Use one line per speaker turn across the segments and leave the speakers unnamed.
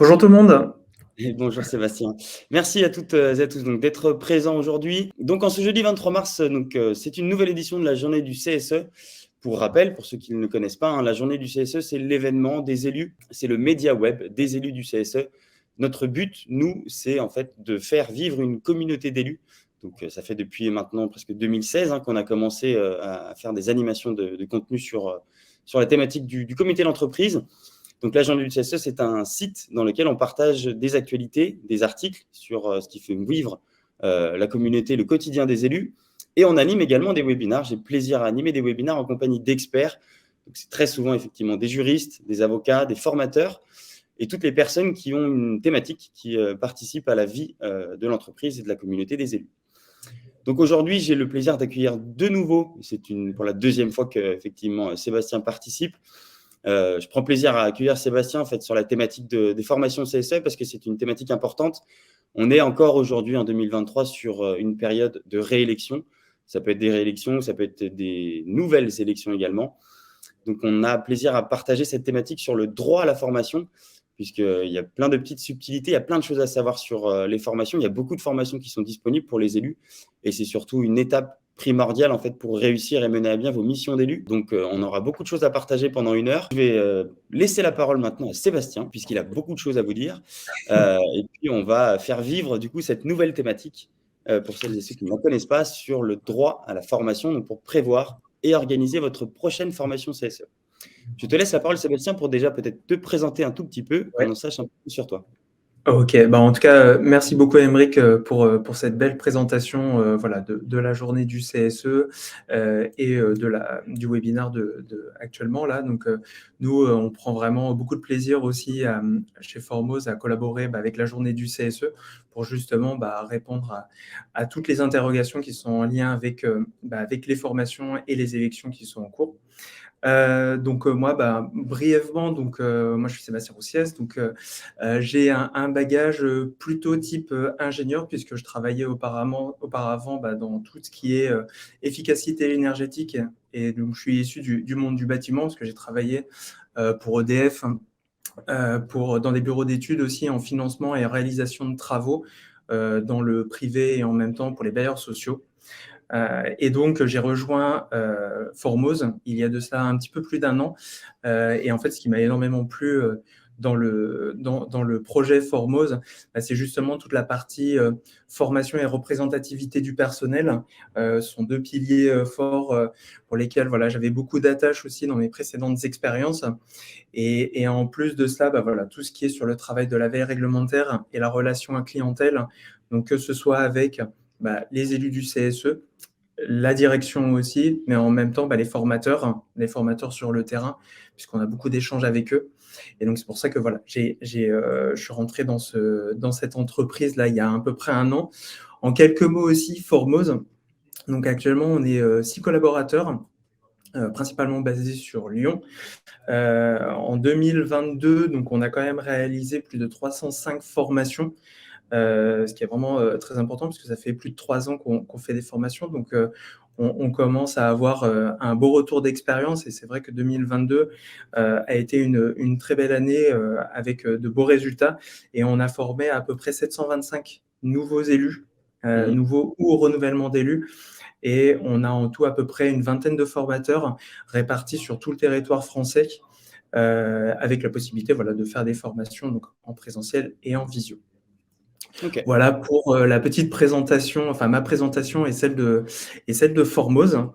Bonjour tout le monde.
Et bonjour Sébastien. Merci à toutes et à tous donc d'être présents aujourd'hui. Donc en ce jeudi 23 mars, c'est une nouvelle édition de la journée du CSE. Pour rappel, pour ceux qui ne le connaissent pas, la journée du CSE, c'est l'événement des élus, c'est le média web des élus du CSE. Notre but, nous, c'est en fait de faire vivre une communauté d'élus. Donc ça fait depuis maintenant presque 2016 qu'on a commencé à faire des animations de contenu sur la thématique du comité d'entreprise. Donc la journée du CSE, c'est un site dans lequel on partage des actualités, des articles sur ce qui fait vivre la communauté, le quotidien des élus. Et on anime également des webinars. J'ai plaisir à animer des webinars en compagnie d'experts. Donc c'est très souvent effectivement des juristes, des avocats, des formateurs et toutes les personnes qui ont une thématique qui participent à la vie de l'entreprise et de la communauté des élus. Donc aujourd'hui, j'ai le plaisir d'accueillir de nouveau, c'est pour la deuxième fois qu'effectivement Sébastien participe. Je prends plaisir à accueillir Sébastien en fait, sur la thématique des formations CSE parce que c'est une thématique importante. On est encore aujourd'hui en 2023 sur une période de réélection. Ça peut être des réélections, ça peut être des nouvelles élections également. Donc on a plaisir à partager cette thématique sur le droit à la formation, puisqu'il y a plein de petites subtilités, il y a plein de choses à savoir sur les formations. Il y a beaucoup de formations qui sont disponibles pour les élus et c'est surtout une étape primordiale en fait pour réussir et mener à bien vos missions d'élus. Donc on aura beaucoup de choses à partager pendant une heure. Je vais laisser la parole maintenant à Sébastien, puisqu'il a beaucoup de choses à vous dire. Et puis on va faire vivre du coup cette nouvelle thématique pour celles et ceux qui ne la connaissent pas sur le droit à la formation, donc pour prévoir et organiser votre prochaine formation CSE. Je te laisse la parole, Sébastien, pour déjà peut-être te présenter un tout petit peu, qu'on en sache un peu plus sur toi.
Ok, en tout cas, merci beaucoup Aymeric pour cette belle présentation voilà, de la journée du CSE et du webinaire actuellement. Là. Donc, nous, on prend vraiment beaucoup de plaisir aussi chez Formose à collaborer avec la journée du CSE pour justement répondre à toutes les interrogations qui sont en lien avec les formations et les élections qui sont en cours. Moi, brièvement, moi je suis Sébastien Roussiès, j'ai un bagage plutôt type ingénieur puisque je travaillais auparavant dans tout ce qui est efficacité énergétique et donc je suis issu du monde du bâtiment parce que j'ai travaillé pour EDF, dans des bureaux d'études aussi en financement et réalisation de travaux dans le privé et en même temps pour les bailleurs sociaux. Et donc, j'ai rejoint Formose il y a de cela un petit peu plus d'un an. Et en fait, ce qui m'a énormément plu dans le projet Formose, c'est justement toute la partie formation et représentativité du personnel. Ce sont deux piliers forts pour lesquels j'avais beaucoup d'attaches aussi dans mes précédentes expériences. Et en plus de cela, tout ce qui est sur le travail de la veille réglementaire et la relation à clientèle, donc que ce soit avec les élus du CSE, la direction aussi, mais en même temps les formateurs sur le terrain, puisqu'on a beaucoup d'échanges avec eux. Et donc c'est pour ça que je suis rentré dans cette entreprise là il y a à peu près un an. En quelques mots aussi, Formose. Donc actuellement on est 6 collaborateurs, principalement basés sur Lyon. En 2022, donc on a quand même réalisé plus de 305 formations. Ce qui est vraiment très important parce que ça fait plus de 3 ans qu'on fait des formations. Donc, on commence à avoir un beau retour d'expérience et c'est vrai que 2022 a été une très belle année avec de beaux résultats et on a formé à peu près 725 nouveaux élus, nouveaux ou au renouvellement d'élus. Et on a en tout à peu près une vingtaine de formateurs répartis sur tout le territoire français avec la possibilité de faire des formations donc, en présentiel et en visio.
Okay.
Voilà pour la petite présentation, enfin ma présentation et celle de Formose.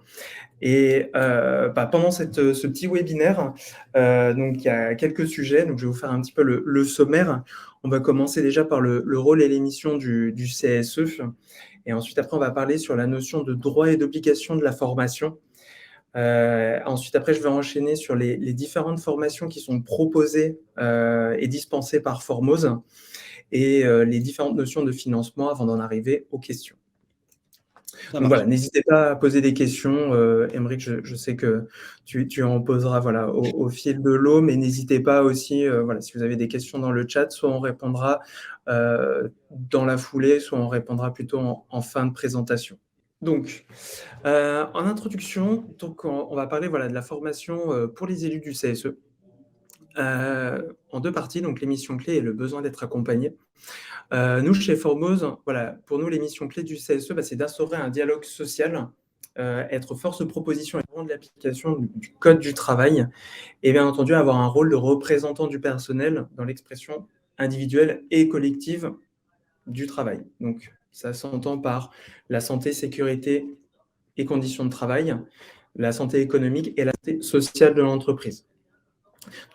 Et pendant ce petit webinaire, donc il y a quelques sujets, donc je vais vous faire un petit peu le sommaire. On va commencer déjà par le rôle et les missions du CSE. Et ensuite, après, on va parler sur la notion de droit et d'obligation de la formation. Ensuite, après, je vais enchaîner sur les différentes formations qui sont proposées et dispensées par Formose et les différentes notions de financement avant d'en arriver aux questions. Donc voilà, n'hésitez pas à poser des questions. Aymeric, je sais que tu en poseras au fil de l'eau, mais n'hésitez pas aussi, si vous avez des questions dans le chat, soit on répondra dans la foulée, soit on répondra plutôt en fin de présentation. Donc, en introduction, on va parler de la formation pour les élus du CSE. en deux parties, donc les missions clés et le besoin d'être accompagné. Nous, chez Formose, voilà, pour nous, les missions clés du CSE, c'est d'instaurer un dialogue social, être force de proposition et rendre l'application du code du travail, et bien entendu avoir un rôle de représentant du personnel dans l'expression individuelle et collective du travail. Donc, ça s'entend par la santé, sécurité et conditions de travail, la santé économique et la santé sociale de l'entreprise.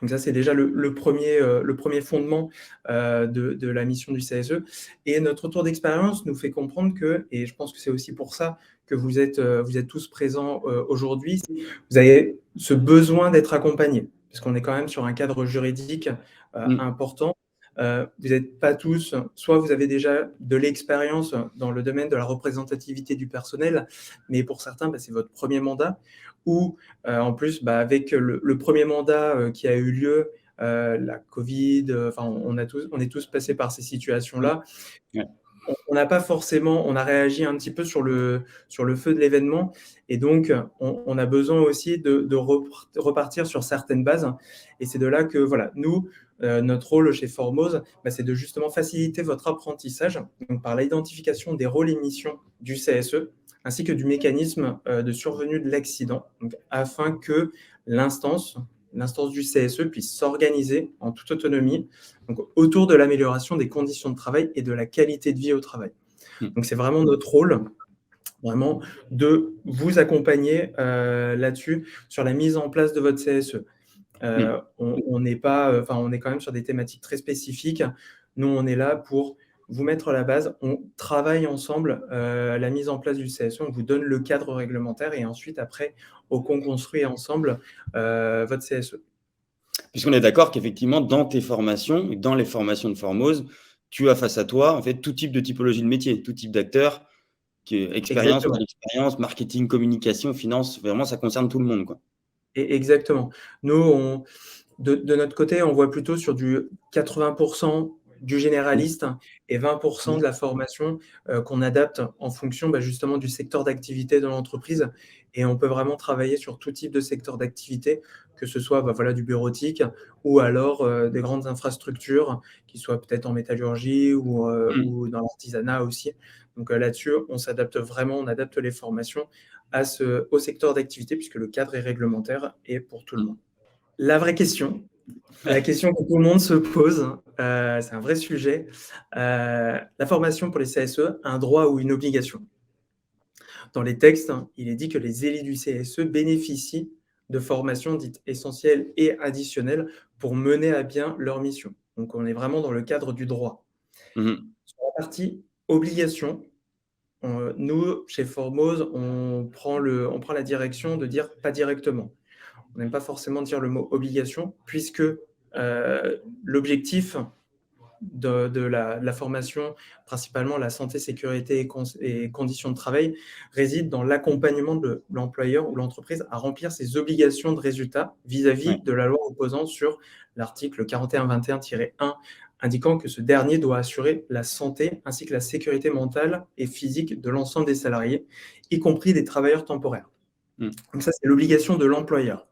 Donc ça, c'est déjà le premier fondement de la mission du CSE. Et notre retour d'expérience nous fait comprendre que, et je pense que c'est aussi pour ça que vous êtes tous présents aujourd'hui, vous avez ce besoin d'être accompagné, puisqu'on est quand même sur un cadre juridique important. Vous n'êtes pas tous, soit vous avez déjà de l'expérience dans le domaine de la représentativité du personnel, mais pour certains, c'est votre premier mandat, ou en plus, avec le premier mandat qui a eu lieu, la Covid, on est tous passés par ces situations-là.
Ouais.
On n'a pas forcément, on a réagi un petit peu sur le feu de l'événement, et donc on a besoin aussi de repartir sur certaines bases. Et c'est de là que, voilà, nous, notre rôle chez Formose, c'est de justement faciliter votre apprentissage, donc par l'identification des rôles et missions du CSE, ainsi que du mécanisme de survenue de l'accident, afin que l'instance du CSE puisse s'organiser en toute autonomie, donc autour de l'amélioration des conditions de travail et de la qualité de vie au travail. Donc c'est vraiment notre rôle, vraiment, de vous accompagner là-dessus, sur la mise en place de votre CSE. On est quand même sur des thématiques très spécifiques. Nous, on est là pour vous mettre la base. On travaille ensemble la mise en place du CSE. On vous donne le cadre réglementaire et ensuite, après, on construit ensemble votre CSE.
Puisqu'on est d'accord qu'effectivement, dans tes formations, et dans les formations de Formose, tu as face à toi, en fait, tout type de typologie de métier, tout type d'acteurs, expérience, pas d'expérience, marketing, communication, finance, vraiment, ça concerne tout le monde, quoi.
Exactement. Nous, de notre côté, on voit plutôt sur du 80% du généraliste et 20% de la formation qu'on adapte en fonction justement du secteur d'activité de l'entreprise. Et on peut vraiment travailler sur tout type de secteur d'activité, que ce soit du bureautique ou alors des grandes infrastructures, qui soient peut-être en métallurgie ou dans l'artisanat aussi. Donc là-dessus, on s'adapte vraiment, on adapte les formations au secteur d'activité, puisque le cadre est réglementaire et pour tout le monde. La vraie question, la question que tout le monde se pose, c'est un vrai sujet. La formation pour les CSE, un droit ou une obligation? Dans les textes, il est dit que les élus du CSE bénéficient de formations dites essentielles et additionnelles pour mener à bien leur mission. Donc, on est vraiment dans le cadre du droit. Sur la partie obligation, nous, chez Formose, on prend la direction de dire pas directement. On n'aime pas forcément dire le mot obligation, puisque l'objectif de la formation, principalement la santé, sécurité et conditions de travail, réside dans l'accompagnement de l'employeur ou l'entreprise à remplir ses obligations de résultat vis-à-vis de la loi reposant sur l'article 4121-1, indiquant que ce dernier doit assurer la santé ainsi que la sécurité mentale et physique de l'ensemble des salariés, y compris des travailleurs temporaires. Donc ça, c'est l'obligation de l'employeur.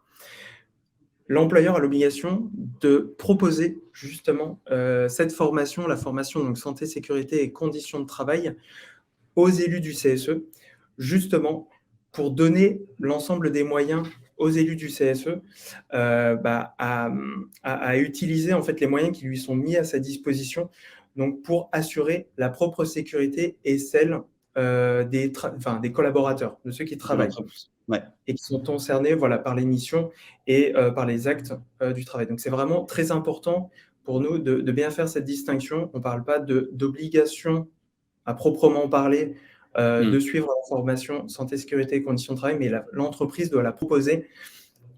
L'employeur a l'obligation de proposer justement cette formation, la formation donc santé, sécurité et conditions de travail, aux élus du CSE, justement pour donner l'ensemble des moyens aux élus du CSE à utiliser en fait les moyens qui lui sont mis à sa disposition, donc pour assurer la propre sécurité et celle des collaborateurs, de ceux qui travaillent. Et qui sont concernés par les missions et par les actes du travail. Donc, c'est vraiment très important pour nous de bien faire cette distinction. On ne parle pas d'obligation à proprement parler de suivre la formation santé, sécurité et conditions de travail, mais l'entreprise doit la proposer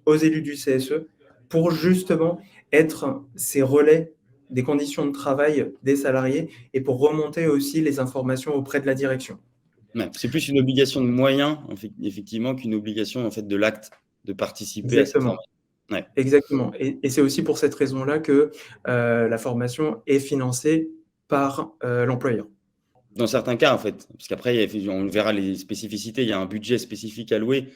aux élus du CSE pour justement être ces relais des conditions de travail des salariés et pour remonter aussi les informations auprès de la direction.
C'est plus une obligation de moyens, effectivement, qu'une obligation en fait, de l'acte de participer à cette formation.
Exactement. Et c'est aussi pour cette raison-là que la formation est financée par l'employeur.
Dans certains cas, en fait, parce qu'après, on verra les spécificités, il y a un budget spécifique alloué.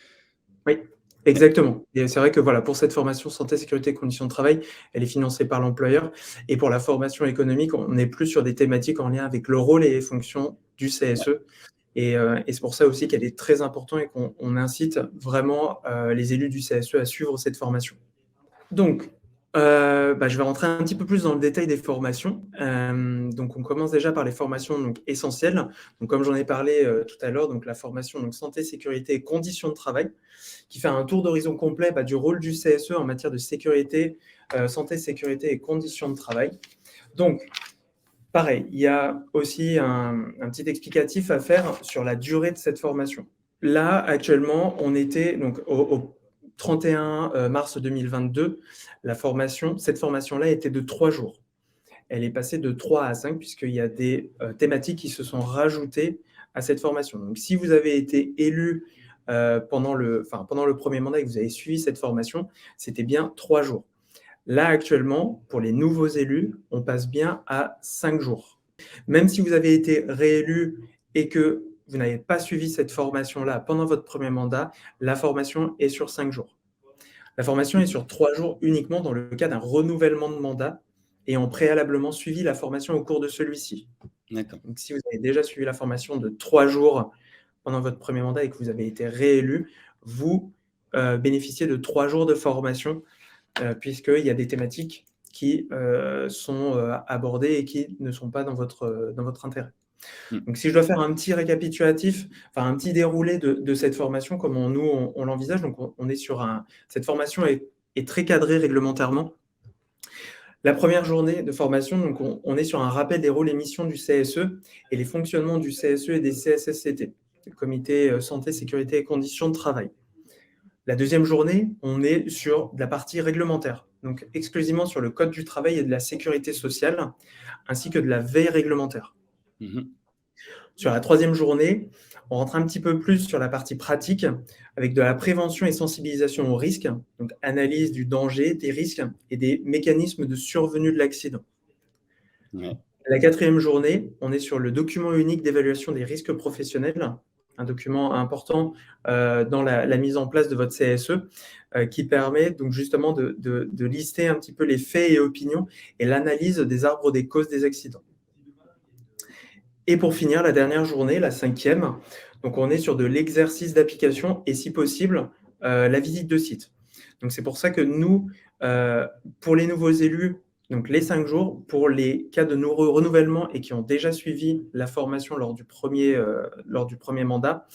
Oui. Exactement. Et c'est vrai que voilà, pour cette formation santé, sécurité, conditions de travail, elle est financée par l'employeur. Et pour la formation économique, on est plus sur des thématiques en lien avec le rôle et les fonctions du
Ouais.
CSE. Et c'est pour ça aussi qu'elle est très importante et qu'on incite vraiment les élus du CSE à suivre cette formation. Donc, je vais rentrer un petit peu plus dans le détail des formations. Donc on commence déjà par les formations donc essentielles. Donc comme j'en ai parlé, tout à l'heure, donc la formation donc santé, sécurité et conditions de travail, qui fait un tour d'horizon complet, du rôle du CSE en matière de sécurité, santé, sécurité et conditions de travail. Donc pareil, il y a aussi un petit explicatif à faire sur la durée de cette formation. Là, actuellement, on était donc au 31 mars 2022. Cette formation-là était de 3 jours. Elle est passée de 3 à 5 puisqu'il y a des thématiques qui se sont rajoutées à cette formation. Donc, si vous avez été élu pendant le premier mandat et que vous avez suivi cette formation, c'était bien 3 jours. Là, actuellement, pour les nouveaux élus, on passe bien à 5 jours. Même si vous avez été réélu et que vous n'avez pas suivi cette formation-là pendant votre premier mandat, la formation est sur 5 jours. La formation est sur 3 jours uniquement dans le cas d'un renouvellement de mandat et en préalablement suivi la formation au cours de celui-ci.
D'accord.
Donc, si vous avez déjà suivi la formation de 3 jours pendant votre premier mandat et que vous avez été réélu, vous bénéficiez de 3 jours de formation puisqu'il y a des thématiques qui sont abordées et qui ne sont pas dans votre intérêt. Donc, si je dois faire un petit récapitulatif, enfin un petit déroulé de cette formation, comment nous, on l'envisage, donc on est sur cette formation est très cadrée réglementairement. La première journée de formation, donc on est sur un rappel des rôles et missions du CSE et les fonctionnements du CSE et des CSSCT, le comité santé, sécurité et conditions de travail. La deuxième journée, on est sur de la partie réglementaire, donc exclusivement sur le code du travail et de la sécurité sociale, ainsi que de la veille réglementaire. Sur la troisième journée, on rentre un petit peu plus sur la partie pratique, avec de la prévention et sensibilisation aux risques, donc analyse du danger, des risques et des mécanismes de survenue de l'accident.
Ouais.
La quatrième journée, on est sur le document unique d'évaluation des risques professionnels, un document important dans la mise en place de votre CSE, qui permet donc justement de lister un petit peu les faits et opinions et l'analyse des arbres des causes des accidents. Et pour finir, la dernière journée, la cinquième, donc on est sur de l'exercice d'application et si possible, la visite de site. Donc c'est pour ça que nous, pour les nouveaux élus, donc les 5 jours, pour les cas de renouvellement et qui ont déjà suivi la formation lors du premier mandat,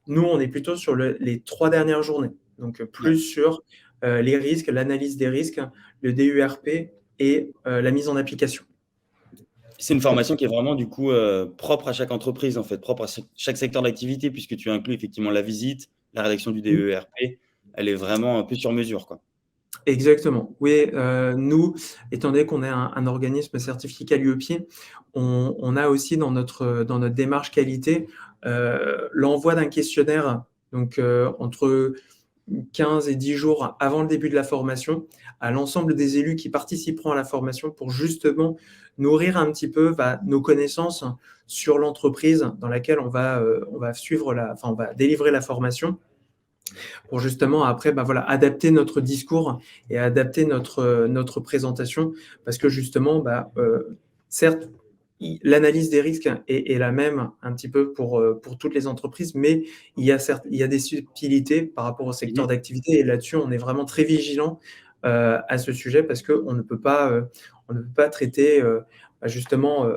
nous, on est plutôt sur les 3 dernières journées. Donc plus sur les risques, l'analyse des risques, le DURP et la mise en application.
C'est une formation qui est vraiment du coup propre à chaque entreprise, en fait, propre à chaque secteur d'activité, puisque tu inclus effectivement la visite, la rédaction du DERP. Elle est vraiment un peu sur mesure, quoi.
Exactement. Oui, nous, étant donné qu'on est un organisme certifié Qualiopi, on a aussi dans notre démarche qualité l'envoi d'un questionnaire donc entre 15 et 10 jours avant le début de la formation à l'ensemble des élus qui participeront à la formation pour justement nourrir un petit peu nos connaissances sur l'entreprise dans laquelle on va on va délivrer la formation pour justement après adapter notre discours et adapter notre présentation parce que justement certes l'analyse des risques est la même un petit peu pour toutes les entreprises, mais il y a des subtilités par rapport au secteur d'activité et là-dessus, on est vraiment très vigilant à ce sujet parce qu'on ne peut pas traiter justement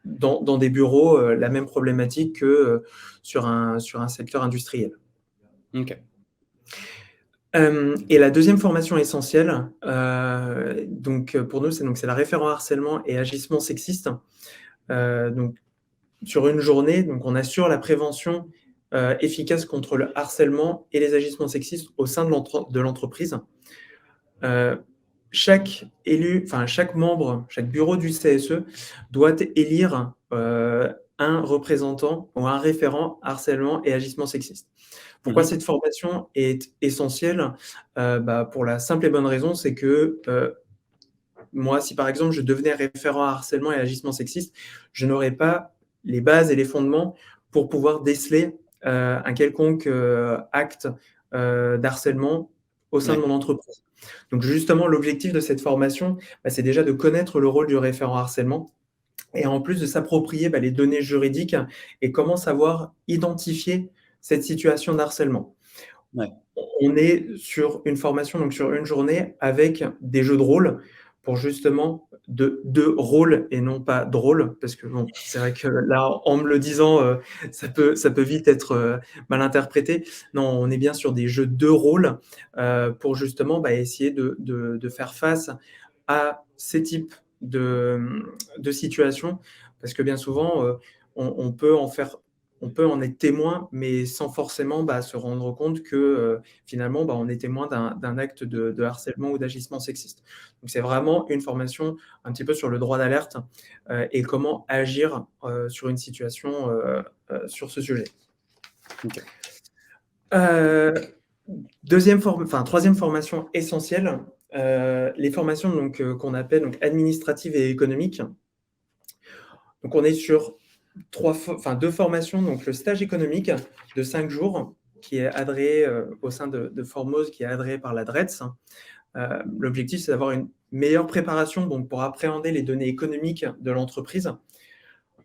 dans des bureaux la même problématique que sur un secteur industriel.
OK.
Et la deuxième formation essentielle, donc pour nous, c'est la référent harcèlement et agissement sexiste. Donc sur une journée, donc on assure la prévention efficace contre le harcèlement et les agissements sexistes au sein de l'entreprise. Chaque élu, enfin chaque membre, chaque bureau du CSE doit élire un représentant ou un référent harcèlement et agissement sexiste. Pourquoi cette formation est essentielle? Pour la simple et bonne raison, c'est que moi, si par exemple je devenais référent harcèlement et agissement sexiste, je n'aurais pas les bases et les fondements pour pouvoir déceler un quelconque acte d'harcèlement au sein de
Ouais.
mon entreprise. Donc justement, l'objectif de cette formation, c'est déjà de connaître le rôle du référent harcèlement et en plus de s'approprier les données juridiques et comment savoir identifier cette situation de harcèlement.
Ouais.
On est sur une formation, donc sur une journée avec des jeux de rôle pour justement de rôle et non pas drôle, parce que bon, c'est vrai que là, en me le disant, ça peut vite être mal interprété. Non, on est bien sur des jeux de rôle pour justement essayer de faire face à ces types de situations, parce que bien souvent, on peut en être témoin, mais sans forcément se rendre compte que finalement, on est témoin d'un acte de harcèlement ou d'agissement sexiste. Donc c'est vraiment une formation un petit peu sur le droit d'alerte et comment agir sur une situation sur ce sujet.
OK.
Euh, troisième formation essentielle, les formations qu'on appelle administratives et économiques. Donc on est sur deux formations, donc le stage économique de 5 jours qui est adhéré au sein de Formose, qui est adhéré par la DRETS. L'objectif, c'est d'avoir une meilleure préparation donc, pour appréhender les données économiques de l'entreprise.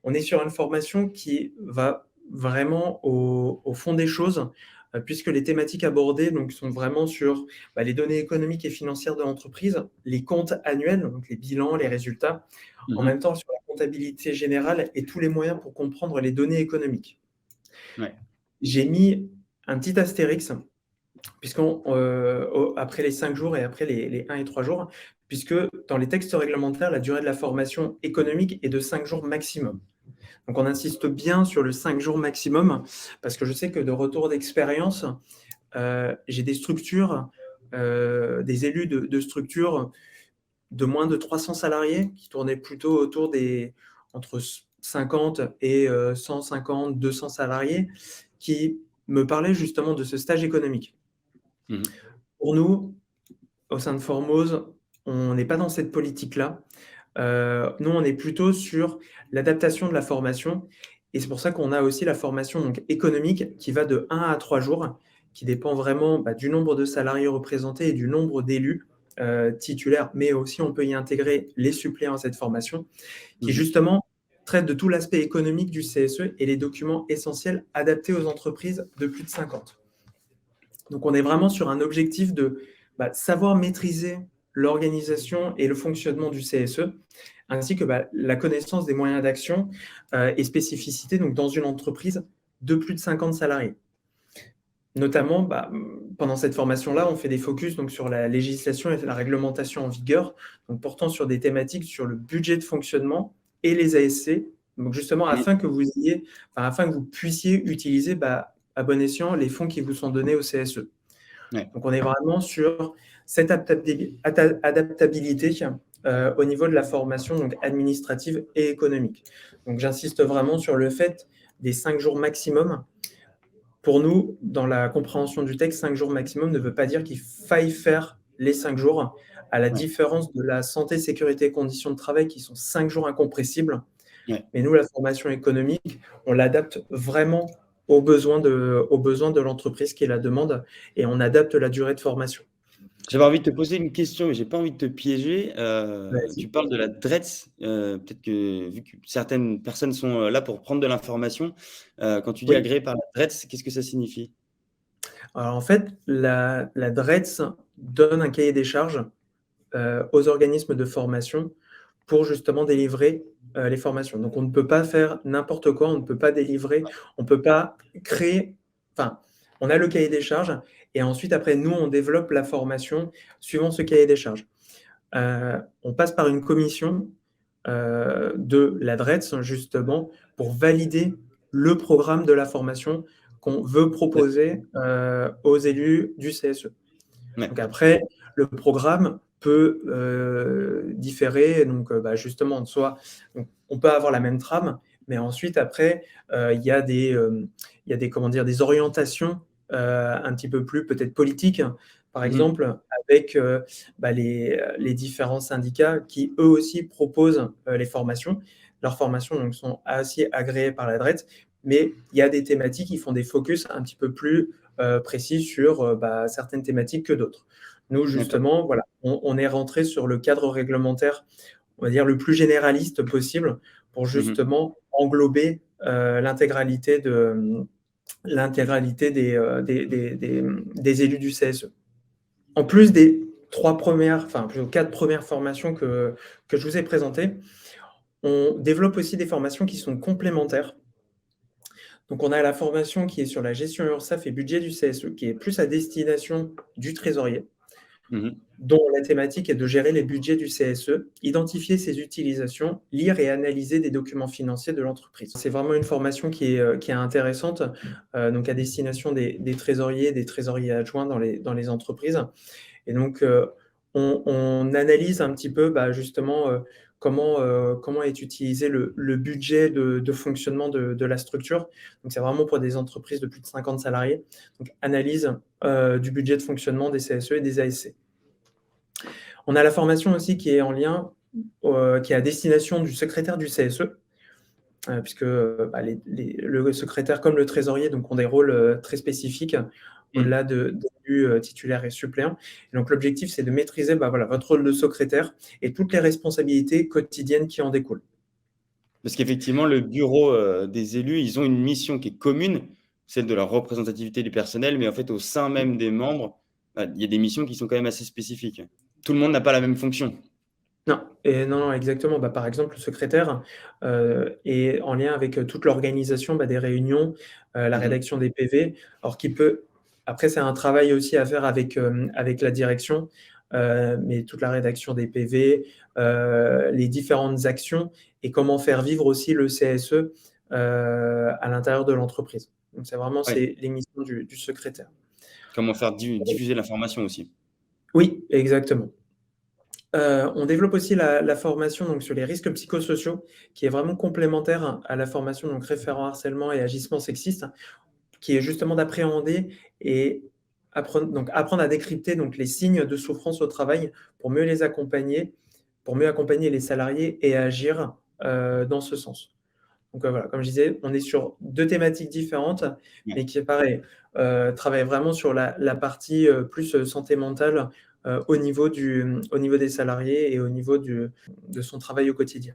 On est sur une formation qui va vraiment au fond des choses, puisque les thématiques abordées sont vraiment sur les données économiques et financières de l'entreprise, les comptes annuels, donc les bilans, les résultats, en
Mmh.
même temps sur la comptabilité générale et tous les moyens pour comprendre les données économiques.
Ouais.
J'ai mis un petit astérix, après les 5 jours et après les 1 et 3 jours, puisque dans les textes réglementaires, la durée de la formation économique est de 5 jours maximum. Donc on insiste bien sur le 5 jours maximum, parce que je sais que de retour d'expérience, j'ai des structures, des élus de structures de moins de 300 salariés qui tournaient plutôt autour des entre 50 et 150, 200 salariés qui me parlaient justement de ce stage économique.
Mmh.
Pour nous, au sein de Formose, on n'est pas dans cette politique-là. Nous, on est plutôt sur l'adaptation de la formation et c'est pour ça qu'on a aussi la formation économique qui va de 1 à 3 jours, qui dépend vraiment du nombre de salariés représentés et du nombre d'élus titulaires, mais aussi on peut y intégrer les suppléants à cette formation, qui
Mmh.
justement traite de tout l'aspect économique du CSE et les documents essentiels adaptés aux entreprises de plus de 50. Donc on est vraiment sur un objectif de savoir maîtriser l'organisation et le fonctionnement du CSE, ainsi que la connaissance des moyens d'action et spécificités dans une entreprise de plus de 50 salariés. Notamment, pendant cette formation-là, on fait des focus sur la législation et la réglementation en vigueur, donc portant sur des thématiques sur le budget de fonctionnement et les ASC, donc justement
Mmh.
afin que vous puissiez utiliser à bon escient les fonds qui vous sont donnés au CSE.
Ouais.
Donc on est vraiment sur cette adaptabilité au niveau de la formation administrative et économique. Donc j'insiste vraiment sur le fait des 5 jours maximum. Pour nous, dans la compréhension du texte, 5 jours maximum ne veut pas dire qu'il faille faire les 5 jours, à la
Ouais.
différence de la santé, sécurité et conditions de travail qui sont 5 jours incompressibles.
Ouais.
Mais nous, la formation économique, on l'adapte vraiment aux besoins de l'entreprise qui la demande et on adapte la durée de formation.
J'avais envie de te poser une question, mais j'ai pas envie de te piéger.
Vas-y.
Tu parles de la DRETS, peut-être que vu que certaines personnes sont, là pour prendre de l'information, quand tu dis
Oui.
agréé par la DRETS, qu'est-ce que ça signifie?
Alors en fait, la DRETS donne un cahier des charges aux organismes de formation pour justement délivrer les formations. Donc on ne peut pas faire n'importe quoi, on ne peut pas délivrer, on ne peut pas créer, enfin, on a le cahier des charges et ensuite après nous, on développe la formation suivant ce cahier des charges. On passe par une commission de la DRETS justement pour valider le programme de la formation qu'on veut
D'accord.
proposer aux élus du CSE.
Ouais.
Donc après, le programme peut différer, justement, soit on peut avoir la même trame, mais ensuite après, il y a des orientations un petit peu plus peut-être politiques, par
Mmh mh.
exemple, avec les différents syndicats qui eux aussi proposent les formations. Leurs formations sont aussi agréées par la DRET, mais il y a des thématiques qui font des focus un petit peu plus précis sur certaines thématiques que d'autres. Nous,
D'accord.
justement, voilà, on est rentré sur le cadre réglementaire, on va dire, le plus généraliste possible pour
Mmh.
justement englober l'intégralité des élus du CSE. En plus des 3 premières, enfin plutôt 4 premières formations que je vous ai présentées, on développe aussi des formations qui sont complémentaires. Donc on a la formation qui est sur la gestion URSSAF et budget du CSE, qui est plus à destination du trésorier,
Mmh.
dont la thématique est de gérer les budgets du CSE, identifier ses utilisations, lire et analyser des documents financiers de l'entreprise. C'est vraiment une formation qui est intéressante, donc à destination des trésoriers adjoints dans les entreprises. Et donc, on analyse un petit peu, justement, comment est utilisé le budget de fonctionnement de la structure. Donc c'est vraiment pour des entreprises de plus de 50 salariés. Donc analyse, du budget de fonctionnement des CSE et des ASC. On a la formation aussi qui est en lien, qui est à destination du secrétaire du CSE, puisque, le secrétaire comme le trésorier donc ont des rôles, très spécifiques
Mmh.
au-delà d'élus, titulaires et suppléants. Et donc l'objectif, c'est de maîtriser, votre rôle de secrétaire et toutes les responsabilités quotidiennes qui en découlent.
Parce qu'effectivement, le bureau, des élus, ils ont une mission qui est commune, celle de la représentativité du personnel, mais en fait, au sein même des membres, il y a des missions qui sont quand même assez spécifiques. Tout le monde n'a pas la même fonction.
Non, exactement. Par exemple, le secrétaire, est en lien avec, toute l'organisation, des réunions, la
Mmh mh.
rédaction des PV. Alors qui peut après c'est un travail aussi à faire avec la direction, mais toute la rédaction des PV, les différentes actions et comment faire vivre aussi le CSE, à l'intérieur de l'entreprise. Donc
Ouais,
c'est les missions du secrétaire.
comment faire diffuser l'information aussi.
Oui, exactement. On développe aussi la formation donc sur les risques psychosociaux, qui est vraiment complémentaire à la formation donc référent harcèlement et agissement sexiste, qui est justement d'appréhender et apprendre à décrypter donc les signes de souffrance au travail pour mieux les accompagner, pour mieux accompagner les salariés et agir, dans ce sens. Donc, voilà, comme je disais, on est sur 2 thématiques différentes,
Ouais.
mais qui pareil, travaillent vraiment sur la partie, plus, santé mentale, au niveau des salariés et au niveau de son travail au quotidien.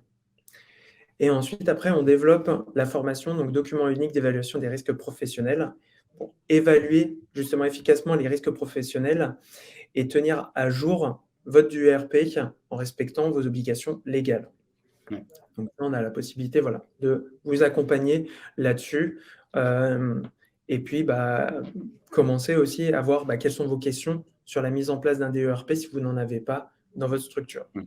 Et ensuite, après, on développe la formation, donc document unique d'évaluation des risques professionnels, pour évaluer justement efficacement les risques professionnels et tenir à jour votre DUERP en respectant vos obligations légales.
Ouais.
Donc là, on a la possibilité, voilà, de vous accompagner là-dessus, hem et puis, commencer aussi à voir, quelles sont vos questions sur la mise en place d'un DERP si vous n'en avez pas dans votre structure.
Ouais.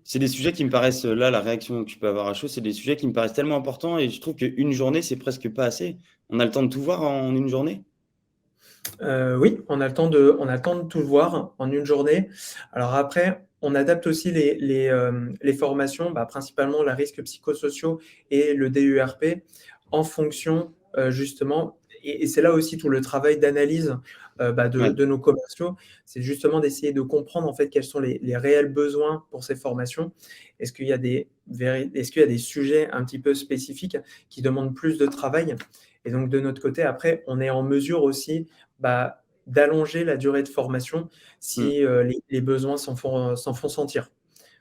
C'est des sujets qui me paraissent, là, la réaction que tu peux avoir à chaud, c'est des sujets qui me paraissent tellement importants et je trouve qu'une journée, c'est presque pas assez. On a le temps de tout voir en une journée?
Oui, on a le temps de tout voir en une journée. Alors après, on adapte aussi les formations, principalement la risques psychosociaux et le DURP en fonction, justement et c'est là aussi tout le travail d'analyse,
Ouais.
de nos commerciaux. C'est justement d'essayer de comprendre, en fait, quels sont les réels besoins pour ces formations. Est-ce qu'il y a des sujets un petit peu spécifiques qui demandent plus de travail? Et donc de notre côté, après, on est en mesure aussi d'allonger la durée de formation
Mmh.
si, les besoins s'en font sentir.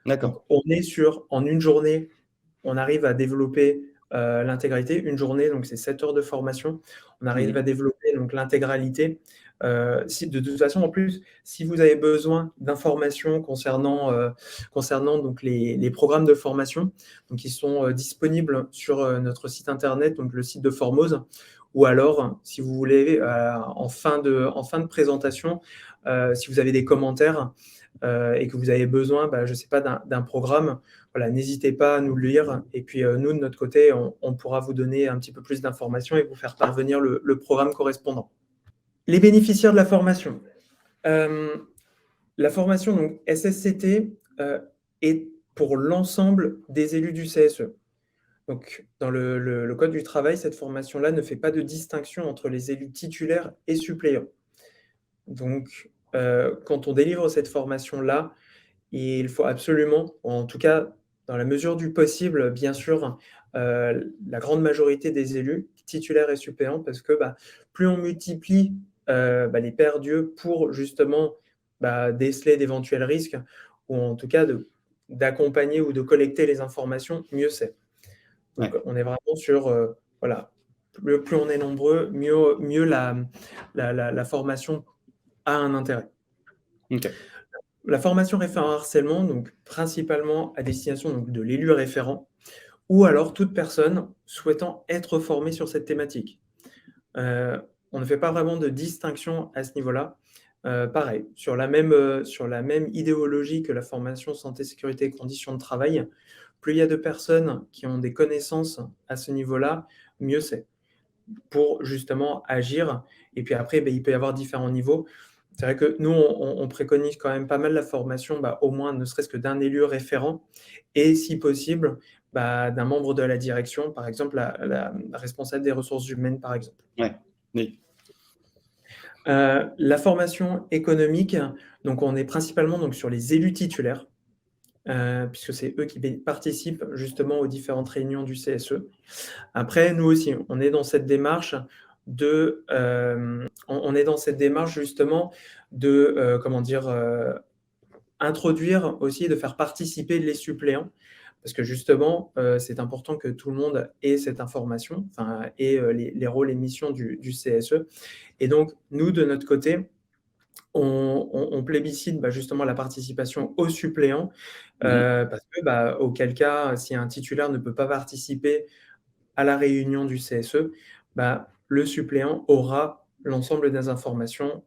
Donc
D'accord.
on est sur en une journée, on arrive à développer, l'intégralité. Une journée, donc c'est 7 heures de formation. On
Mmh
arrive
mh.
à développer donc l'intégralité. Si de toute façon, en plus, si vous avez besoin d'informations concernant donc les programmes de formation, donc ils sont, disponibles sur, notre site internet, donc le site de Formose. Ou alors, si vous voulez, en fin de présentation, si vous avez des commentaires, et que vous avez besoin, je ne sais pas, d'un programme, voilà, n'hésitez pas à nous le lire et puis, nous, de notre côté, on pourra vous donner un petit peu plus d'informations et vous faire parvenir le programme correspondant. Les bénéficiaires de la formation. Hem, la formation donc SSCT, est pour l'ensemble des élus du CSE. Donc dans le code du travail, cette formation-là ne fait pas de distinction entre les élus titulaires et suppléants. Donc, quand on délivre cette formation-là, il faut absolument, en tout cas dans la mesure du possible, bien sûr, la grande majorité des élus titulaires et suppléants, parce que plus on multiplie les paires d'yeux pour justement déceler d'éventuels risques, ou en tout cas d'accompagner ou de collecter les informations, mieux c'est. Donc, on est vraiment sur, plus on est nombreux, mieux la formation a un intérêt.
Ok.
La formation référent harcèlement, donc principalement à destination donc, de l'élu référent, ou alors toute personne souhaitant être formée sur cette thématique. On ne fait pas vraiment de distinction à ce niveau-là. Pareil, sur la même idéologie que la formation santé, sécurité et conditions de travail, plus il y a de personnes qui ont des connaissances à ce niveau-là, mieux c'est, pour justement agir. Et puis après, il peut y avoir différents niveaux. C'est vrai que nous, on préconise quand même pas mal la formation, au moins ne serait-ce que d'un élu référent, et si possible, d'un membre de la direction, par exemple la responsable des ressources humaines, par exemple.
Ouais. Oui.
La formation économique, donc on est principalement donc, sur les élus titulaires, puisque c'est eux qui participent justement aux différentes réunions du CSE. Après, nous aussi, on est dans cette démarche justement de introduire aussi, de faire participer les suppléants, parce que justement, c'est important que tout le monde ait cette information, ait les rôles et missions du CSE. Et donc, nous, de notre côté, on plébiscite justement la participation aux suppléants, parce que, auquel cas, si un titulaire ne peut pas participer à la réunion du CSE, le suppléant aura l'ensemble des informations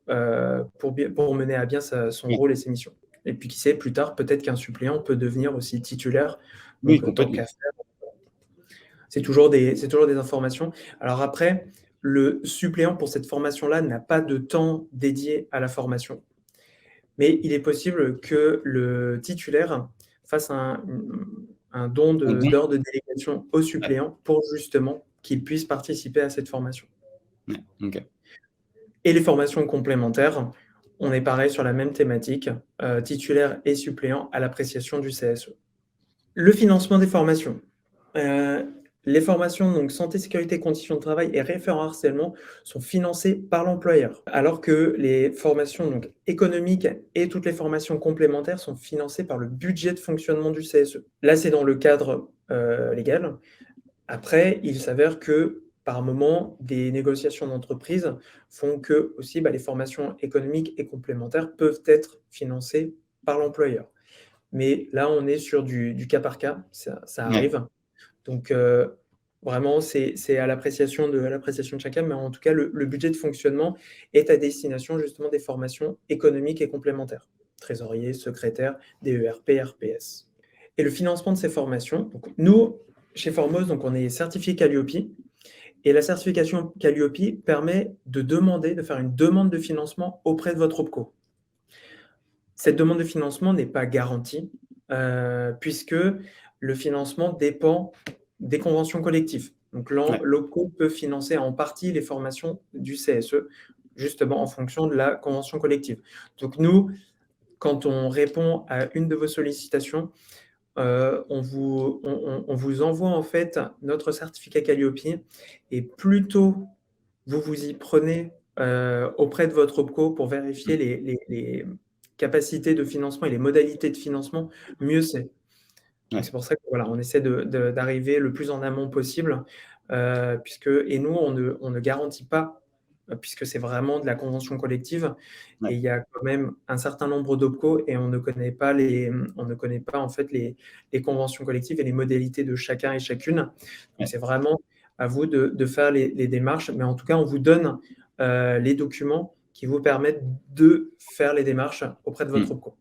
pour mener à bien son rôle et ses missions. Et puis, qui sait, plus tard, peut-être qu'un suppléant peut devenir aussi titulaire.
Oui,
Donc, tant
complètement.
qu'à faire, c'est toujours des informations. Alors après, le suppléant pour cette formation-là n'a pas de temps dédié à la formation. Mais il est possible que le titulaire fasse un don d'heures de délégation au suppléant pour justement qu'il puisse participer à cette formation.
Ouais, ok.
Et les formations complémentaires, on est pareil sur la même thématique, titulaire et suppléant à l'appréciation du CSE. Le financement des formations. Les formations donc santé, sécurité, conditions de travail et référent harcèlement sont financées par l'employeur, alors que les formations donc économiques et toutes les formations complémentaires sont financées par le budget de fonctionnement du CSE. Là, c'est dans le cadre légal. Après, il s'avère que par moment, des négociations d'entreprise font que aussi les formations économiques et complémentaires peuvent être financées par l'employeur. Mais là, on est sur du cas par cas, ça arrive. Donc, vraiment, c'est à l'appréciation de chacun, mais en tout cas, le budget de fonctionnement est à destination justement des formations économiques et complémentaires. Trésorier, secrétaire, DERP, RPS. Et le financement de ces formations, donc nous, chez Formose, donc on est certifié Calliope, et la certification Calliope permet de faire une demande de financement auprès de votre OPCO. Cette demande de financement n'est pas garantie, puisque le financement dépend des conventions collectives. Donc, l'OPCO peut financer en partie les formations du CSE, justement en fonction de la convention collective. Donc, nous, quand on répond à une de vos sollicitations, on vous envoie en fait notre certificat Calliope, et plus tôt vous y prenez auprès de votre OPCO pour vérifier les capacités de financement et les modalités de financement, mieux c'est. Donc, c'est pour ça qu'on essaie d'arriver le plus en amont possible, et nous, on ne garantit pas, puisque c'est vraiment de la convention collective, et il y a quand même un certain nombre d'OPCO, et on ne connaît pas en fait les conventions collectives et les modalités de chacun et chacune. Donc, c'est vraiment à vous de faire les démarches, mais en tout cas, on vous donne les documents qui vous permettent de faire les démarches auprès de votre OPCO.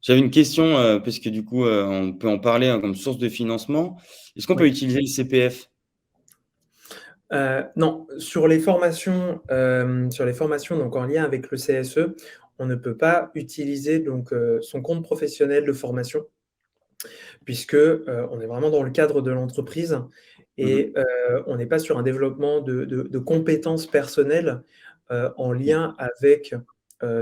J'avais une question, parce que du coup, on peut en parler comme source de financement. Est-ce qu'on peut utiliser le CPF?
Non, sur les formations donc en lien avec le CSE, on ne peut pas utiliser donc son compte professionnel de formation, puisque on est vraiment dans le cadre de l'entreprise, et on n'est pas sur un développement de compétences personnelles en lien avec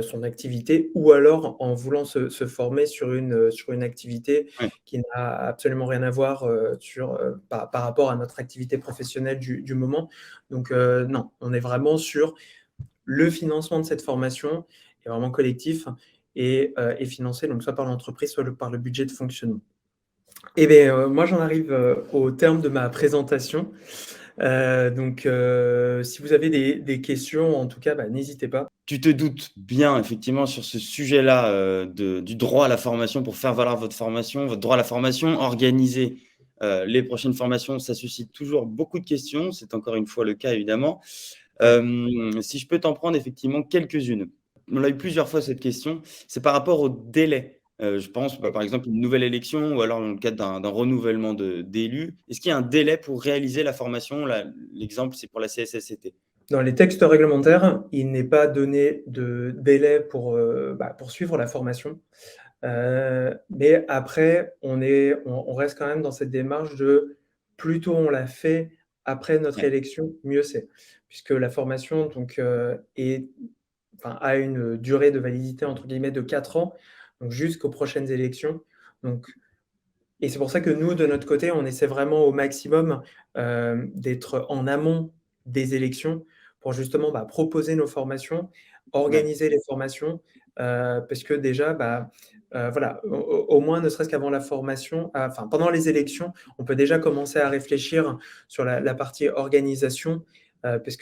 son activité ou alors en voulant se former sur une activité
Ouais.
qui n'a absolument rien à voir, par rapport à notre activité professionnelle du moment. Donc non, on est vraiment sur le financement de cette formation est vraiment collectif et financé donc soit par l'entreprise, soit par le budget de fonctionnement. Et bien, moi j'en arrive, au terme de ma présentation. Donc si vous avez des questions, en tout cas, bah, n'hésitez pas.
Tu te doutes bien effectivement sur ce sujet-là, du droit à la formation pour faire valoir votre formation, votre droit à la formation, organiser, les prochaines formations, ça suscite toujours beaucoup de questions. C'est encore une fois le cas évidemment.
Ouais.
Si je peux t'en prendre effectivement quelques-unes. On a eu plusieurs fois cette question, c'est par rapport au délai. Je pense, par exemple, une nouvelle élection ou alors dans le cadre d'un renouvellement d'élus. Est-ce qu'il y a un délai pour réaliser la formation? Là, l'exemple, c'est pour la CSSCT.
Dans les textes réglementaires, il n'est pas donné de délai pour poursuivre la formation. Mais après, on reste quand même dans cette démarche de plus tôt on l'a fait après notre
Ouais,
élection, mieux c'est. Puisque la formation donc, a une durée de validité entre guillemets de 4 ans, donc jusqu'aux prochaines élections. Donc et c'est pour ça que nous, de notre côté, on essaie vraiment au maximum, d'être en amont des élections pour justement, proposer nos formations,
ouais,
organiser les formations, parce que déjà, voilà, au moins ne serait-ce qu'avant la formation, enfin pendant les élections, on peut déjà commencer à réfléchir sur la partie organisation, parce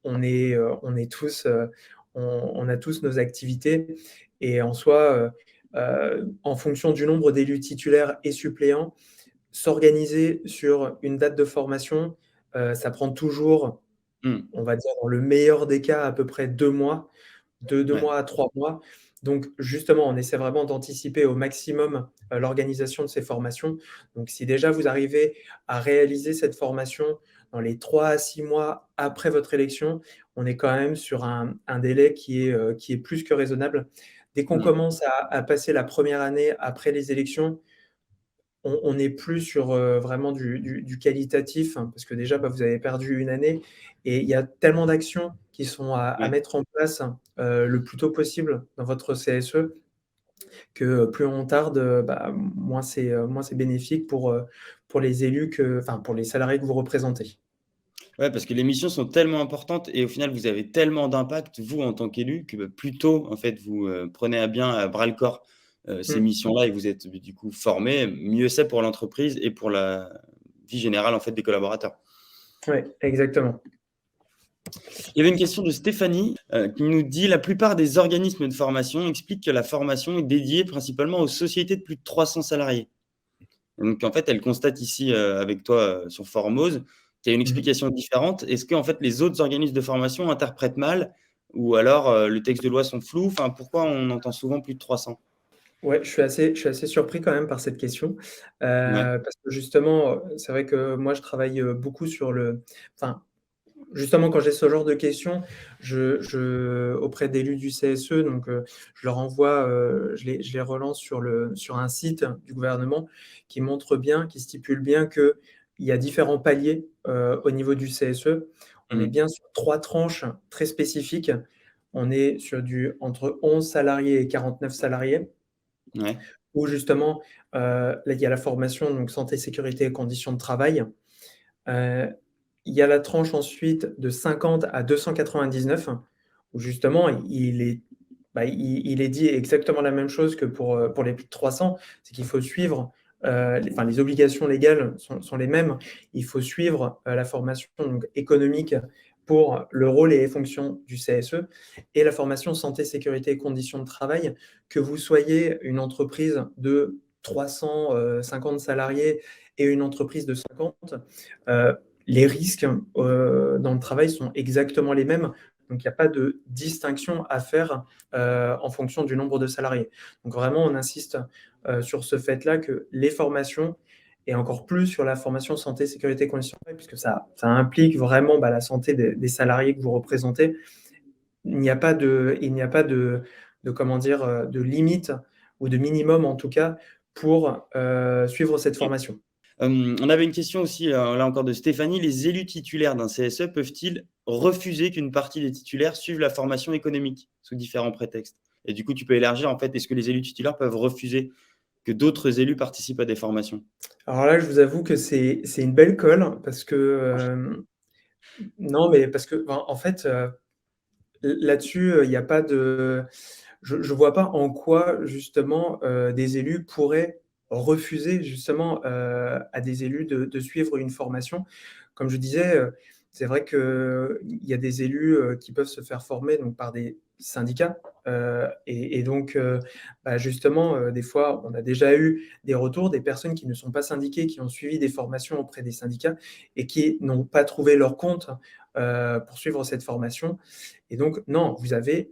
on est tous, on a tous nos activités et en soi, en fonction du nombre d'élus titulaires et suppléants, s'organiser sur une date de formation, ça prend toujours,
mmh,
on va dire dans le meilleur des cas, à peu près 2 mois, de 2
ouais,
mois à 3 mois. Donc justement, on essaie vraiment d'anticiper au maximum, l'organisation de ces formations. Donc si déjà vous arrivez à réaliser cette formation dans les 3 à 6 mois après votre élection, on est quand même sur un délai qui est plus que raisonnable. Dès qu'on
mmh,
commence à passer la première année après les élections, on n'est plus sur, vraiment du qualitatif, hein, parce que déjà, vous avez perdu une année et il y a tellement d'actions qui sont à
ouais.
mettre en place, le plus tôt possible dans votre CSE que plus on tarde, moins c'est bénéfique pour les élus pour les salariés que vous représentez.
Ouais, parce que les missions sont tellement importantes et au final, vous avez tellement d'impact, vous, en tant qu'élu, que, plus tôt, en fait, vous, prenez à bien, à bras le corps, ces
Mmh.
missions-là et vous êtes, du coup, formés, mieux c'est pour l'entreprise et pour la vie générale, en fait, des collaborateurs.
Ouais, exactement.
Il y avait une question de Stéphanie, qui nous dit: «La plupart des organismes de formation expliquent que la formation est dédiée principalement aux sociétés de plus de 300 salariés». Donc en fait, elle constate ici, avec toi, sur Formose, qu'il y a une
Mmh.
explication différente. Est-ce qu'en fait, les autres organismes de formation interprètent mal ou alors, le texte de loi sont flous? Enfin, pourquoi on entend souvent plus de 300?
Ouais, je suis assez surpris quand même par cette question,
Ouais.
parce que justement, c'est vrai que moi je travaille, beaucoup enfin, justement, quand j'ai ce genre de questions, auprès d'élus du CSE, donc je leur envoie, je les relance sur un site du gouvernement qui montre bien, qui stipule bien qu'il y a différents paliers, au niveau du CSE. On est
Mmh.
bien sur 3 tranches très spécifiques. On est sur du entre 11 salariés et 49 salariés,
Ouais.
où justement, là, il y a la formation, donc santé, sécurité et conditions de travail. Heu, il y a la tranche ensuite de 50 à 299 où justement il est dit exactement la même chose que pour les plus de 300. C'est qu'il faut suivre, les obligations légales sont les mêmes. Il faut suivre, la formation donc économique pour le rôle et les fonctions du CSE et la formation santé, sécurité et conditions de travail. Que vous soyez une entreprise de 350 salariés et une entreprise de 50, heu, les risques, dans le travail sont exactement les mêmes. Donc il n'y a pas de distinction à faire, en fonction du nombre de salariés. Donc vraiment, on insiste, sur ce fait-là que les formations et encore plus sur la formation santé, sécurité, conditions de travail, puisque ça implique vraiment, la santé des salariés que vous représentez. Il n'y a pas de comment dire, de limite ou de minimum en tout cas pour, suivre cette
OK.
formation.
On avait une question aussi, là encore de Stéphanie: «Les élus titulaires d'un CSE peuvent-ils refuser qu'une partie des titulaires suivent la formation économique?» sous différents prétextes. Et du coup, tu peux élargir, en fait, est-ce que les élus titulaires peuvent refuser que d'autres élus participent à des formations?
Alors là, je vous avoue que c'est une belle colle parce que, non, mais parce que, en fait, là-dessus, il y a pas de je vois pas en quoi justement, des élus pourraient refuser justement, à des élus de suivre une formation. Comme je disais, c'est vrai qu'il y a des élus, qui peuvent se faire former donc par des syndicats, et donc, bah, justement, des fois, on a déjà eu des retours des personnes qui ne sont pas syndiquées, qui ont suivi des formations auprès des syndicats et qui n'ont pas trouvé leur compte, pour suivre cette formation. Et donc non, vous avez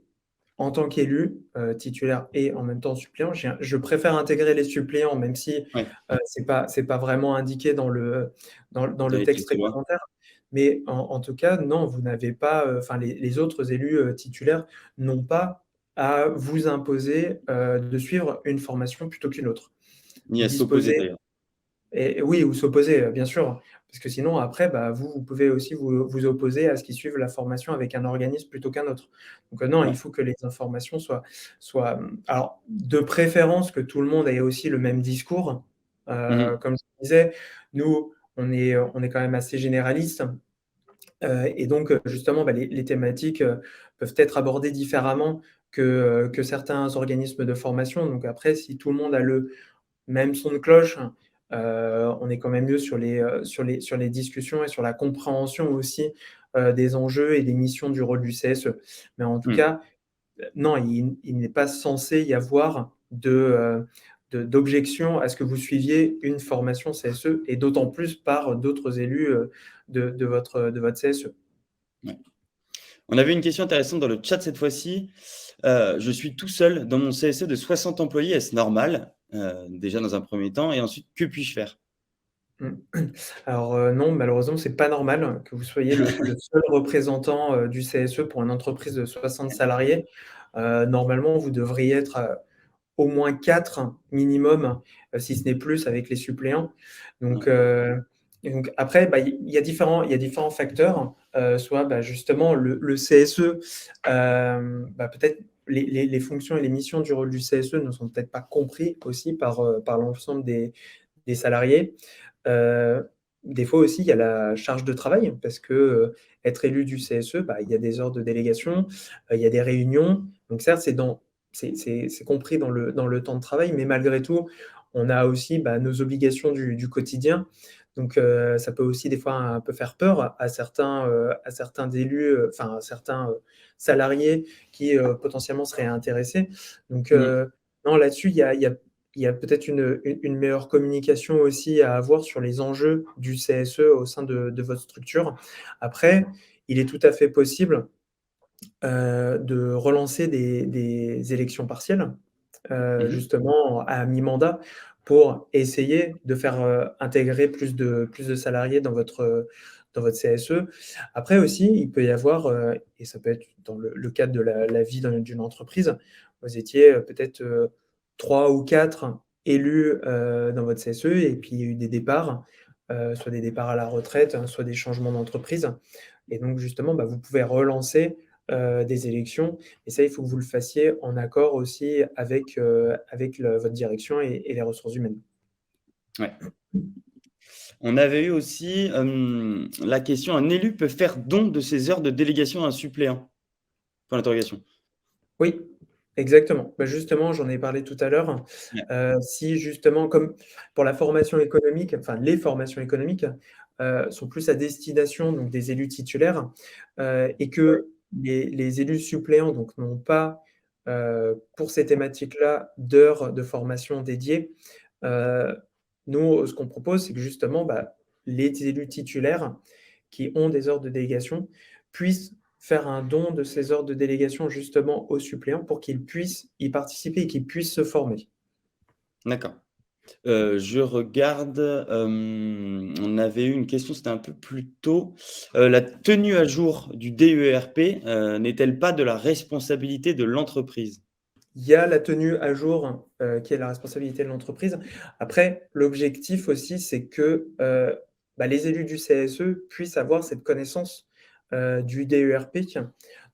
en tant qu'élu, titulaire et en même temps suppléant, je préfère intégrer les suppléants même si,
Ouais,
c'est pas vraiment indiqué dans
dans
le
les
texte
textes de loi.
réglementaire. Mais en tout cas, non, vous n'avez pas, enfin les autres élus, titulaires n'ont pas à vous imposer, de suivre une formation plutôt qu'une autre.
Ni
Vous
à s'opposer
disposez
d'ailleurs.
et oui, ou s'opposer, bien sûr. Parce que sinon après, bah, vous pouvez aussi vous opposer à ce qu'ils suivent la formation avec un organisme plutôt qu'un autre. Donc, non, il
Ouais.
faut que les informations alors de préférence que tout le monde ait aussi le même discours.
Mmh.
Comme je disais, nous, on est quand même assez généraliste, et donc, justement, bah, les thématiques, peuvent être abordées différemment que certains organismes de formation. Donc après, si tout le monde a le même son de cloche, on est quand même mieux sur les discussions et sur la compréhension aussi, des enjeux et des missions du rôle du CSE. Mais en tout
Mmh.
cas, non, il n'est pas censé y avoir d'objection à ce que vous suiviez une formation CSE et d'autant plus par d'autres élus, de votre CSE.
Ouais. On avait une question intéressante dans le chat cette fois-ci. Je suis tout seul dans mon CSE de 60 employés, est-ce normal? Déjà dans un premier temps et ensuite que puis-je faire?
Mmh. Alors, non, malheureusement, c'est pas normal que vous soyez le seul représentant, du CSE pour une entreprise de 60 salariés. Normalement, vous devriez être, au moins 4 minimum, si ce n'est plus avec les suppléants. Donc,
Ouais.
et donc après, bah, il y a différents facteurs, soit, bah, justement le CSE, bah, peut-être les fonctions et les missions du rôle du CSE ne sont peut-être pas compris aussi par l'ensemble des salariés. Heu, des fois aussi, il y a la charge de travail parce que, être élu du CSE, bah, il y a des heures de délégation, il y a des réunions. Donc certes, c'est compris dans le temps de travail, mais malgré tout, on a aussi, bah, nos obligations du quotidien. Donc ça peut aussi des fois un peu faire peur à certains élus, enfin à certains, salariés qui, potentiellement seraient intéressés. Donc
Mmh.
non, là-dessus, il y a peut-être une meilleure communication aussi à avoir sur les enjeux du CSE au sein de votre structure. Après, il est tout à fait possible, de relancer des élections partielles,
Mmh.
justement à mi-mandat pour essayer de faire, intégrer plus de salariés dans votre CSE. Après aussi, il peut y avoir, et ça peut être dans le cadre de la vie d'une entreprise, vous étiez, peut-être, 3 ou 4 élus, dans votre CSE et puis il y a eu des départs, soit des départs à la retraite, hein, soit des changements d'entreprise et donc justement, bah, vous pouvez relancer, des élections et ça, il faut que vous le fassiez en accord aussi avec votre direction et les ressources humaines.
Ouais. On avait eu aussi, la question: «Un élu peut faire don de ses heures de délégation à un suppléant?» Point d'interrogation.
Oui, exactement. Bah, justement, j'en ai parlé tout à l'heure.
Ouais.
Si justement, comme pour la formation économique, enfin les formations économiques, sont plus à destination donc des élus titulaires, et que les élus suppléants donc n'ont pas, pour ces thématiques-là, d'heures de formation dédiées. Heu, Nous, ce qu'on propose, c'est que justement, bah, les élus titulaires qui ont des heures de délégation puissent faire un don de ces heures de délégation justement aux suppléants pour qu'ils puissent y participer et qu'ils puissent se former.
D'accord. Je regarde, on avait eu une question, c'était un peu plus tôt. La tenue à jour du DERP, n'est-elle pas de la responsabilité de l'entreprise?
Il y a la tenue à jour, qui est la responsabilité de l'entreprise. Après, l'objectif aussi, c'est que, bah, les élus du CSE puissent avoir cette connaissance, du DERP,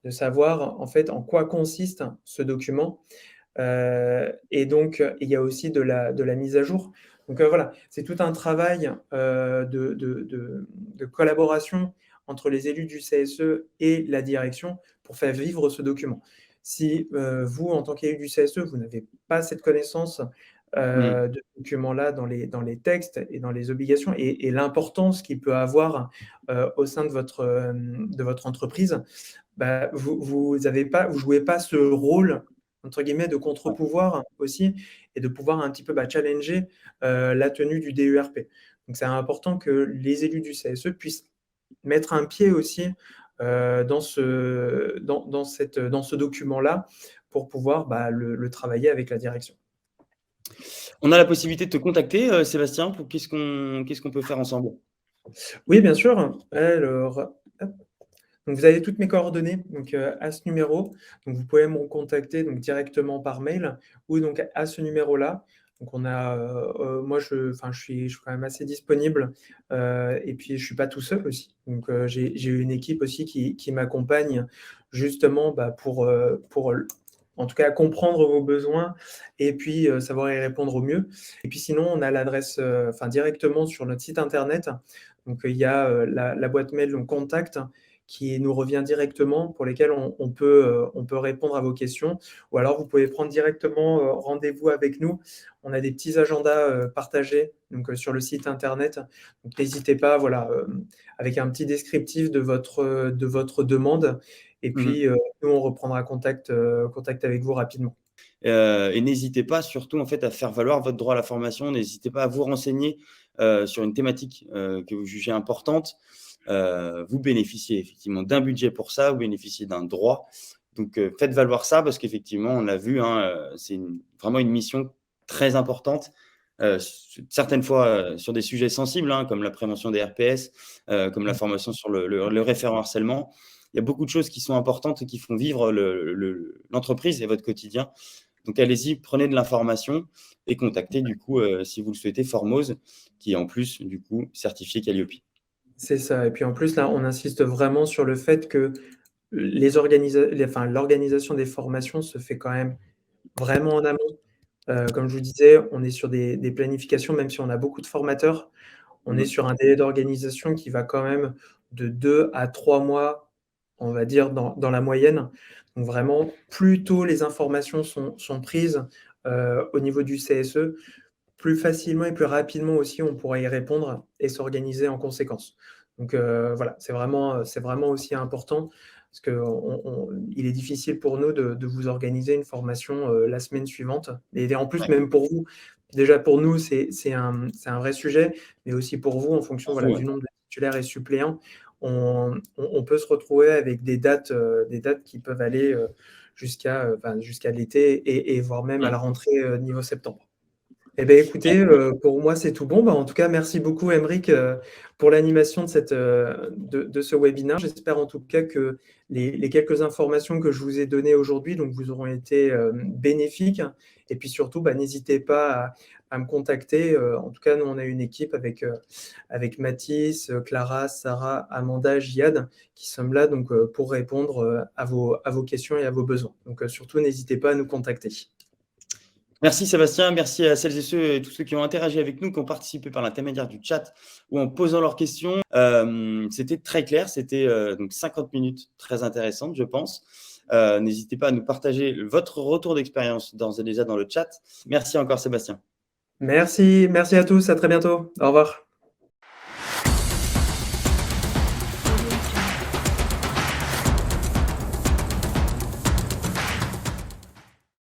de savoir en fait en quoi consiste ce document. Et donc, il y a aussi de la mise à jour. Donc voilà, c'est tout un travail de collaboration entre les élus du CSE et la direction pour faire vivre ce document. Si vous, en tant qu'élu du CSE, vous n'avez pas cette connaissance
Mmh.
de ce document-là dans les textes et dans les obligations et l'importance qu'il peut avoir au sein de votre entreprise, bah, vous jouez pas ce rôle entre guillemets de
Ouais.
contre-pouvoir aussi et de pouvoir un petit peu challenger la tenue du DERP. Donc c'est important que les élus du CSE puissent mettre un pied aussi dans ce document-là pour pouvoir le travailler avec la direction.
On a la possibilité de te contacter, Sébastien, pour qu'est-ce qu'on peut faire ensemble?
Oui, bien sûr. Alors, hop, donc vous avez toutes mes coordonnées donc, à ce numéro. Donc vous pouvez me contacter donc directement par mail ou donc à ce numéro-là. Donc on a, moi je suis quand même assez disponible, et puis je suis pas tout seul aussi. Donc, j'ai une équipe aussi qui m'accompagne justement, pour en tout cas comprendre vos besoins et puis, savoir y répondre au mieux. Et puis sinon on a l'adresse, directement sur notre site internet. Donc, il y a, la boîte mail donc contact qui nous revient directement, pour lesquels on peut répondre à vos questions. Ou alors, vous pouvez prendre directement rendez-vous avec nous. On a des petits agendas partagés donc, sur le site internet. Donc, n'hésitez pas, voilà, avec un petit descriptif de votre demande. Et
Mmh.
puis, nous, on reprendra contact avec vous rapidement.
Et n'hésitez pas surtout en fait à faire valoir votre droit à la formation. N'hésitez pas à vous renseigner, sur une thématique, que vous jugez importante. Vous bénéficiez effectivement d'un budget pour ça, vous bénéficiez d'un droit. Donc, faites valoir ça parce qu'effectivement, on l'a vu, hein, c'est vraiment une mission très importante, certaines fois, sur des sujets sensibles, hein, comme la prévention des RPS, comme la formation sur le référent harcèlement. Il y a beaucoup de choses qui sont importantes et qui font vivre l'entreprise et votre quotidien. Donc allez-y, prenez de l'information et contactez du coup, si vous le souhaitez, Formose, qui est en plus du coup certifié Qualiopi.
C'est ça. Et puis en plus, là, on insiste vraiment sur le fait que l'organisation des formations se fait quand même vraiment en amont. Comme je vous disais, on est sur des planifications, même si on a beaucoup de formateurs, on est
Mmh.
sur un délai d'organisation qui va quand même de 2 à 3 mois, on va dire, dans la moyenne. Donc vraiment, plus tôt les informations sont prises au niveau du CSE, plus facilement et plus rapidement aussi on pourra y répondre et s'organiser en conséquence. Donc voilà, c'est vraiment aussi important parce qu'il est difficile pour nous de vous organiser une formation la semaine suivante. Et en plus,
Ouais,
même pour vous, déjà pour nous, c'est un vrai sujet, mais aussi pour vous, en fonction
pour
voilà,
vous,
du
ouais.
nombre de titulaires et suppléants, on peut se retrouver avec des dates qui peuvent aller jusqu'à l'été et voire même à
Mmh.
la rentrée niveau septembre. Eh bien, écoutez, pour moi, c'est tout bon. En tout cas, merci beaucoup, Aymeric, pour l'animation de ce webinaire. J'espère en tout cas que les quelques informations que je vous ai données aujourd'hui donc, vous auront été bénéfiques. Et puis surtout, n'hésitez pas à me contacter. En tout cas, nous, on a une équipe avec Mathis, Clara, Sarah, Amanda, Jihad, qui sommes là donc, pour répondre à vos questions et à vos besoins. Donc, surtout, n'hésitez pas à nous contacter.
Merci Sébastien, merci à celles et ceux et tous ceux qui ont interagi avec nous, qui ont participé par l'intermédiaire du chat ou en posant leurs questions. C'était très clair, c'était donc 50 minutes très intéressantes, je pense. N'hésitez pas à nous partager votre retour d'expérience d'ores et déjà dans le chat. Merci encore Sébastien.
Merci à tous, à très bientôt. Au revoir.